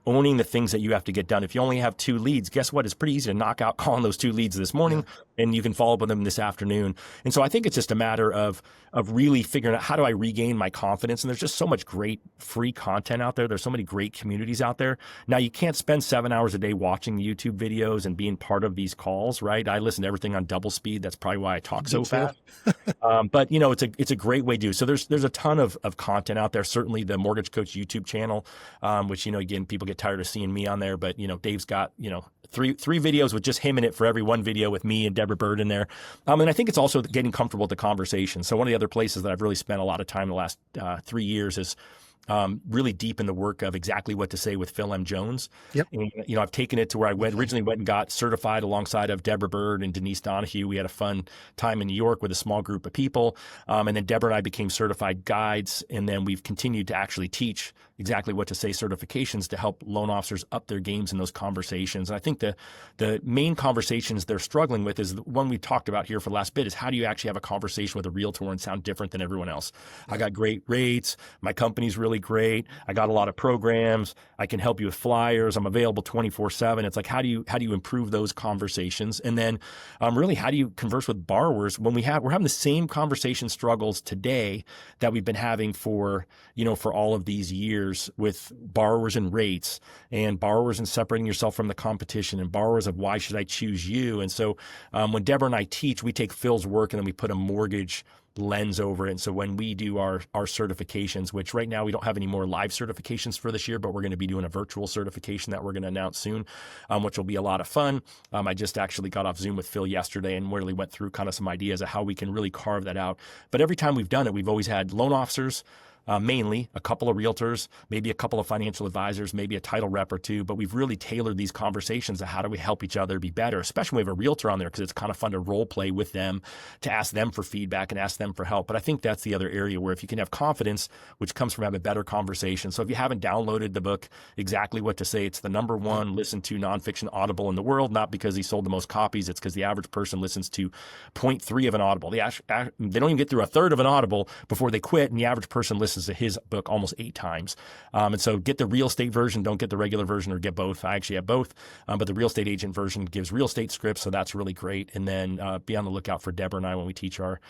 owning the things that you have to get done. If you only have 2 leads, guess what? It's pretty easy to knock out calling those 2 leads this morning, and you can follow up with them this afternoon. And so I think it's just a matter of really figuring out, how do I regain my confidence? And there's just so much great free content out there. There's so many great communities out there. Now, you can't spend 7 hours a day watching YouTube videos and being part of these calls, right? I listen to everything on double speed. That's probably why I talk so fast. But it's a great way to do. So there's a ton of content out there. Certainly the Mortgage Coach YouTube channel, which, again, people get tired of seeing me on there, but Dave's got, three videos with just him in it for every one video with me and Deborah Bird in there. And I think it's also getting comfortable with the conversation. So one of the other places that I've really spent a lot of time the last 3 years is really deep in the work of exactly what to say with Phil M. Jones. Yep. And, I've taken it to where I originally went and got certified alongside of Deborah Bird and Denise Donahue. We had a fun time in New York with a small group of people. And then Deborah and I became certified guides. And then we've continued to actually teach exactly what to say certifications to help loan officers up their games in those conversations. And I think the main conversations they're struggling with is the one we talked about here for the last bit, is how do you actually have a conversation with a realtor and sound different than everyone else? I got great rates. My company's really great. I got a lot of programs. I can help you with flyers. I'm available 24/7. It's like, how do you improve those conversations? And then really, how do you converse with borrowers when we're having the same conversation struggles today that we've been having for all of these years with borrowers and rates, and borrowers and separating yourself from the competition, and borrowers of why should I choose you? And so when Deborah and I teach, we take Phil's work and then we put a mortgage lens over it. And so when we do our certifications, which right now we don't have any more live certifications for this year, but we're going to be doing a virtual certification that we're going to announce soon, which will be a lot of fun. I just actually got off Zoom with Phil yesterday and really went through kind of some ideas of how we can really carve that out. But every time we've done it, we've always had loan officers, mainly a couple of realtors, maybe a couple of financial advisors, maybe a title rep or two. But we've really tailored these conversations to how do we help each other be better, especially when we have a realtor on there, because it's kind of fun to role play with them, to ask them for feedback and ask them for help. But I think that's the other area where if you can have confidence, which comes from having better conversation. So if you haven't downloaded the book, Exactly What to Say, it's the number one listened to nonfiction Audible in the world, not because he sold the most copies. It's because the average person listens to 0.3 of an Audible. They don't even get through a third of an Audible before they quit, and the average person listens to his book almost 8 times. And so get the real estate version, don't get the regular version, or get both. I actually have both, but the real estate agent version gives real estate scripts, so that's really great. And then be on the lookout for Deborah and I when we teach our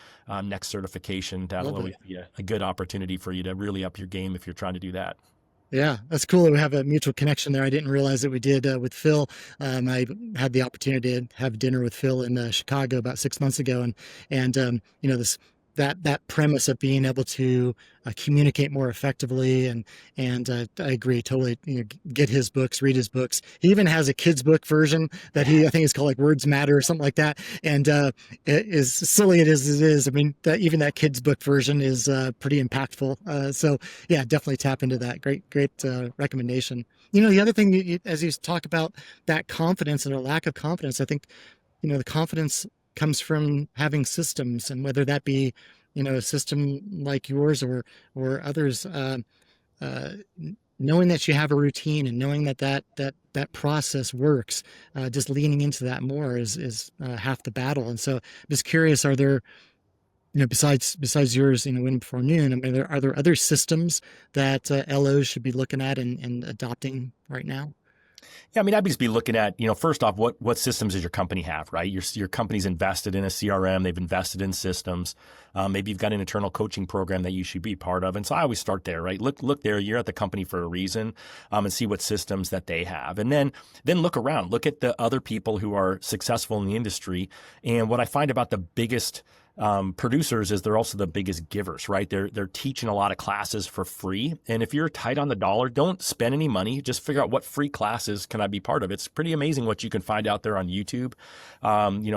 next certification. That'll always be a good opportunity for you to really up your game if you're trying to do that. Yeah, that's cool that we have a mutual connection there. I didn't realize that we did with Phil. I had the opportunity to have dinner with Phil in Chicago about 6 months ago, and this that premise of being able to communicate more effectively, and I agree totally. Get his books, read his books. He even has a kids book version that I think is called like Words Matter or something like that. And as silly it is, I mean, even that kids book version is pretty impactful. So yeah, definitely tap into that. Great recommendation. The other thing, as you talk about that confidence and a lack of confidence, I think the confidence comes from having systems, and whether that be a system like yours or others, knowing that you have a routine and knowing that process works, just leaning into that more is half the battle. And so I'm just curious, are there besides yours, Win Before Noon, I mean, are there other systems that LOs should be looking at and adopting right now? Yeah, I mean, I'd just be looking at, first off, what systems does your company have, right? Your company's invested in a CRM, they've invested in systems. Maybe you've got an internal coaching program that you should be part of. And so I always start there, right? Look there, you're at the company for a reason, and see what systems that they have. And then look around, look at the other people who are successful in the industry. And what I find about the biggest producers is they're also the biggest givers, right? They're teaching a lot of classes for free. And if you're tight on the dollar, don't spend any money. Just figure out what free classes can I be part of. It's pretty amazing what you can find out there on YouTube.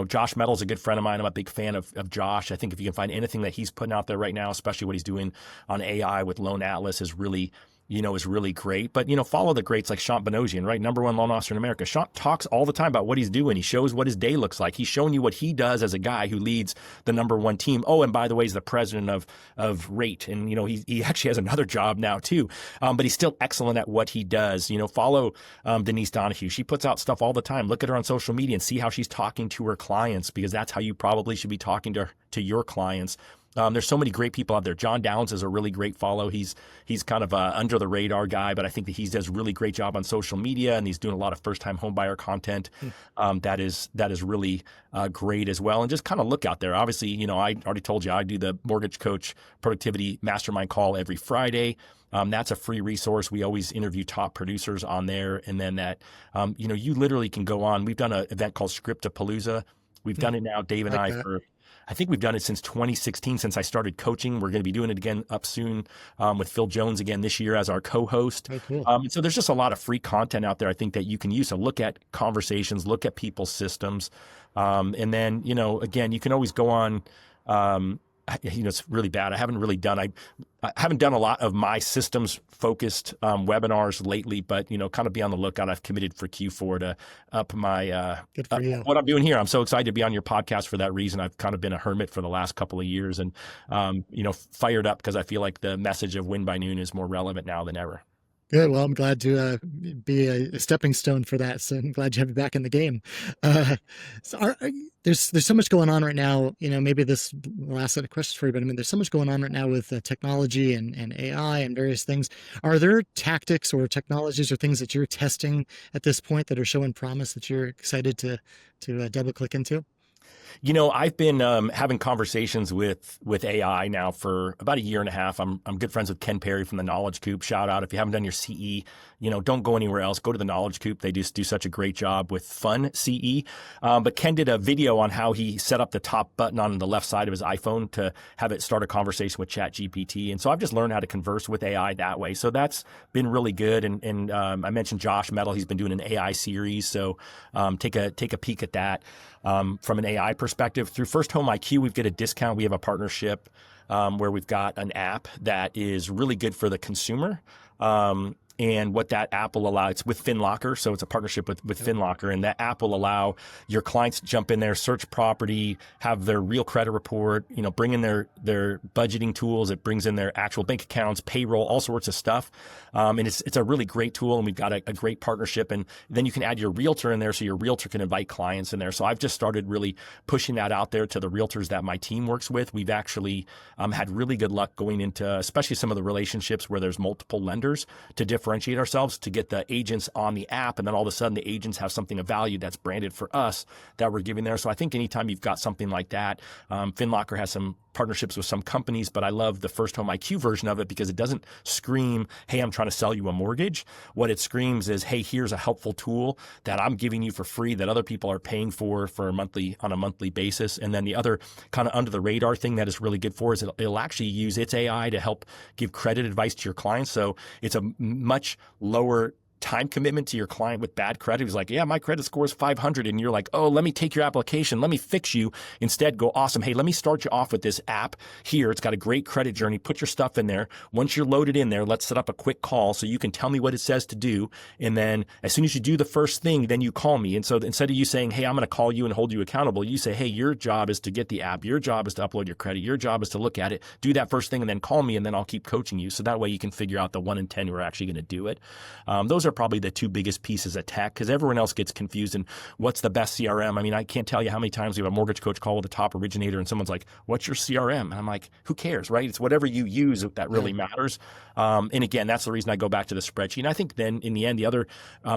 Josh Metal's a good friend of mine. I'm a big fan of Josh. I think if you can find anything that he's putting out there right now, especially what he's doing on AI with Loan Atlas is really great. But, follow the greats like Sean Benosian, right? Number one loan officer in America. Sean talks all the time about what he's doing. He shows what his day looks like. He's showing you what he does as a guy who leads the number one team. Oh, and by the way, he's the president of Rate. And, he actually has another job now too. But he's still excellent at what he does. Follow Denise Donahue. She puts out stuff all the time. Look at her on social media and see how she's talking to her clients, because that's how you probably should be talking to your clients. There's so many great people out there. John Downs is a really great follow. He's kind of a under the radar guy, but I think that he does a really great job on social media, and he's doing a lot of first time home buyer content. That is really great as well. And just kind of look out there. Obviously, I already told you I do the Mortgage Coach Productivity Mastermind call every Friday. That's a free resource. We always interview top producers on there, and then that you literally can go on. We've done an event called Scriptapalooza. We've done it now, Dave and I, for I think we've done it since 2016, since I started coaching. We're going to be doing it again up soon with Phil Jones again this year as our co-host. Oh, cool. So there's just a lot of free content out there, I think, that you can use. So look at conversations, look at people's systems. And then, again, you can always go on. It's really bad. I haven't done a lot of my systems focused webinars lately, but kind of be on the lookout. I've committed for Q4 to up my Good for you. what I'm doing here. I'm so excited to be on your podcast for that reason. I've kind of been a hermit for the last couple of years, and fired up because I feel like the message of Win by Noon is more relevant now than ever. Good. Well, I'm glad to be a stepping stone for that. So I'm glad you have me back in the game. There's so much going on right now. Maybe this last set of questions for you, but I mean, there's so much going on right now with technology and AI and various things. Are there tactics or technologies or things that you're testing at this point that are showing promise that you're excited to double click into? I've been having conversations with AI now for about a year and a half. I'm good friends with Ken Perry from the Knowledge Coop. Shout out if you haven't done your CE, don't go anywhere else. Go to the Knowledge Coop. They just do such a great job with fun CE. But Ken did a video on how he set up the top button on the left side of his iPhone to have it start a conversation with ChatGPT. And so I've just learned how to converse with AI that way. So that's been really good. And I mentioned Josh Metal. He's been doing an AI series. So take a peek at that from an AI perspective. perspective, through First Home IQ, we've got a discount. We have a partnership where we've got an app that is really good for the consumer. And what that app will allow, it's with FinLocker. So it's a partnership with FinLocker. And that app will allow your clients to jump in there, search property, have their real credit report, bring in their budgeting tools. It brings in their actual bank accounts, payroll, all sorts of stuff. And it's a really great tool. And we've got a great partnership. And then you can add your realtor in there so your realtor can invite clients in there. So I've just started really pushing that out there to the realtors that my team works with. We've actually had really good luck going into, especially some of the relationships where there's multiple lenders, to differentiate ourselves, to get the agents on the app. And then all of a sudden the agents have something of value that's branded for us that we're giving there. So I think anytime you've got something like that, FinLocker has some partnerships with some companies, but I love the First Home IQ version of it because it doesn't scream, hey, I'm trying to sell you a mortgage. What it screams is, hey, here's a helpful tool that I'm giving you for free that other people are paying for on a monthly basis. And then the other kind of under the radar thing that is really good for is it'll actually use its AI to help give credit advice to your clients. So it's a much lower time commitment to your client with bad credit. He's like, yeah, my credit score is 500. And you're like, oh, let me take your application. Let me fix you. Instead, go, awesome. Hey, let me start you off with this app here. It's got a great credit journey. Put your stuff in there. Once you're loaded in there, let's set up a quick call so you can tell me what it says to do. And then as soon as you do the first thing, then you call me. And so instead of you saying, hey, I'm going to call you and hold you accountable, you say, hey, your job is to get the app. Your job is to upload your credit. Your job is to look at it, do that first thing, and then call me. And then I'll keep coaching you. So that way you can figure out the 1 in 10 who are actually going to do it. Those are probably the two biggest pieces of tech, because everyone else gets confused. And what's the best CRM? I mean, I can't tell you how many times we have a mortgage coach call with a top originator and someone's like, what's your CRM? And I'm like, who cares, right? It's whatever you use that really matters. And again, that's the reason I go back to the spreadsheet. And I think then in the end, the other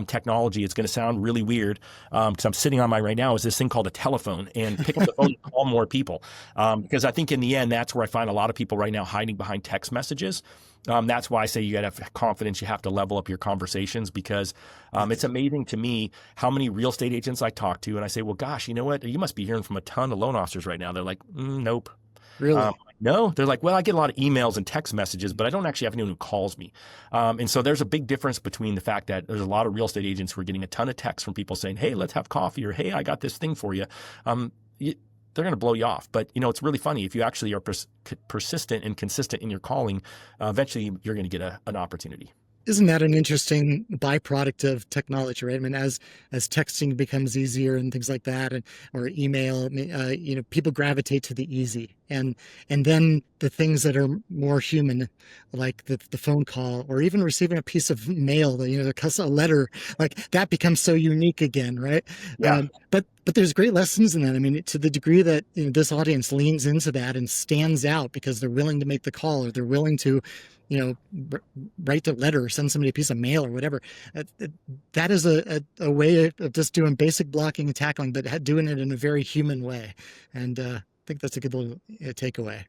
technology, it's going to sound really weird because I'm sitting on mine right now, is this thing called a telephone, and pick up the phone and call more people. Because I think in the end, that's where I find a lot of people right now hiding behind text messages. That's why I say you got to have confidence. You have to level up your conversations, because it's amazing to me how many real estate agents I talk to. And I say, well, gosh, you know what? You must be hearing from a ton of loan officers right now. They're like, nope. Really? No, they're like, well, I get a lot of emails and text messages, but I don't actually have anyone who calls me. And so there's a big difference between the fact that there's a lot of real estate agents who are getting a ton of texts from people saying, hey, let's have coffee, or hey, I got this thing for you. They're going to blow you off. But, it's really funny. If you actually are persistent and consistent in your calling, eventually you're going to get an opportunity. Isn't that an interesting byproduct of technology, right? I mean, as texting becomes easier and things like that, or email, people gravitate to the easy, and then the things that are more human, like the phone call, or even receiving a piece of mail, a letter, like that becomes so unique again, right? Yeah. But there's great lessons in that. I mean, to the degree that this audience leans into that and stands out because they're willing to make the call, or they're willing to write a letter or send somebody a piece of mail or whatever. That is a way of just doing basic blocking and tackling, but doing it in a very human way. And I think that's a good little takeaway.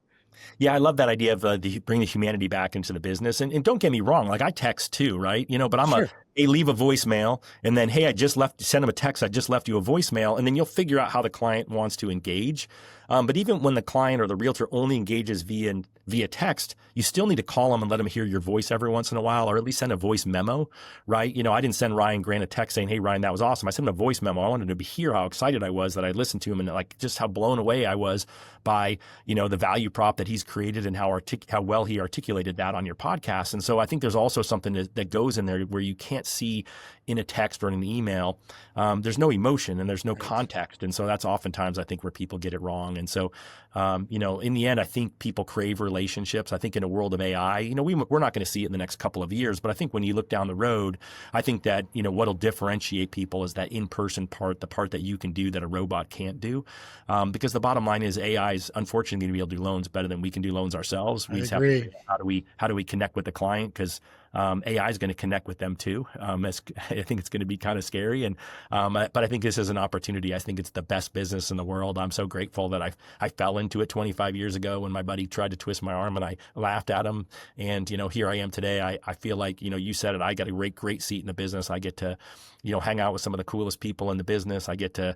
Yeah, I love that idea of bring the humanity back into the business. And don't get me wrong, like I text too, right? But I'm Sure. hey, leave a voicemail, and then, hey, send them a text. I just left you a voicemail, and then you'll figure out how the client wants to engage. But even when the client or the realtor only engages via text, you still need to call them and let them hear your voice every once in a while, or at least send a voice memo, right? I didn't send Ryan Grant a text saying, hey, Ryan, that was awesome. I sent him a voice memo. I wanted him to hear how excited I was that I listened to him, and like just how blown away I was by, the value prop that he's created and how well he articulated that on your podcast. And so I think there's also something that goes in there where you can't see in a text or in an email. There's no emotion and there's no context. And so that's oftentimes, I think, where people get it wrong. And so, in the end, I think people crave relationships. I think in a world of AI, we're not going to see it in the next couple of years, but I think when you look down the road, I think that, what'll differentiate people is that in-person part, the part that you can do that a robot can't do. Because the bottom line is AI is unfortunately going to be able to do loans better than we can do loans ourselves. We just have to figure out how do we connect with the client, because AI is going to connect with them too. I think it's going to be kind of scary, but I think this is an opportunity. I think it's the best business in the world. I'm so grateful that I fell into it 25 years ago when my buddy tried to twist my arm, and I laughed at him. And here I am today. I feel like you said it. I got a great seat in the business. I get to hang out with some of the coolest people in the business. I get to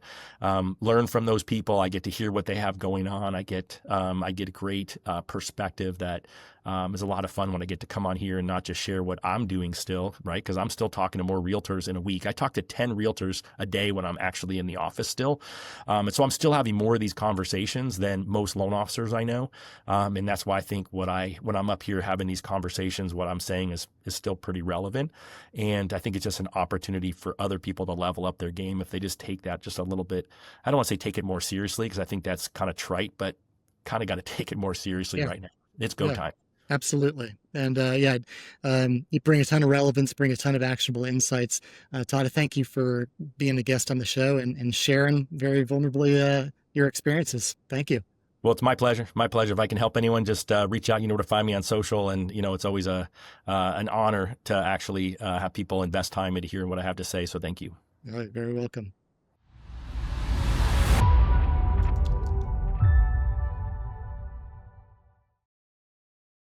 learn from those people. I get to hear what they have going on. I get a great perspective that It's a lot of fun when I get to come on here and not just share what I'm doing still, right? Because I'm still talking to more realtors in a week. I talk to 10 realtors a day when I'm actually in the office still. And so I'm still having more of these conversations than most loan officers I know. And that's why I think when I'm up here having these conversations, what I'm saying is still pretty relevant. And I think it's just an opportunity for other people to level up their game if they just take that just a little bit. I don't want to say take it more seriously because I think that's kind of trite, but kind of got to take it more seriously Yeah. right now. It's go Yeah. time. Absolutely. And you bring a ton of relevance, bring a ton of actionable insights. Todd, I thank you for being a guest on the show and sharing very vulnerably your experiences. Thank you. Well, it's my pleasure. My pleasure. If I can help anyone, just reach out. You know where to find me on social, and it's always an honor to actually have people invest time into hearing what I have to say. So thank you. All right. Very welcome.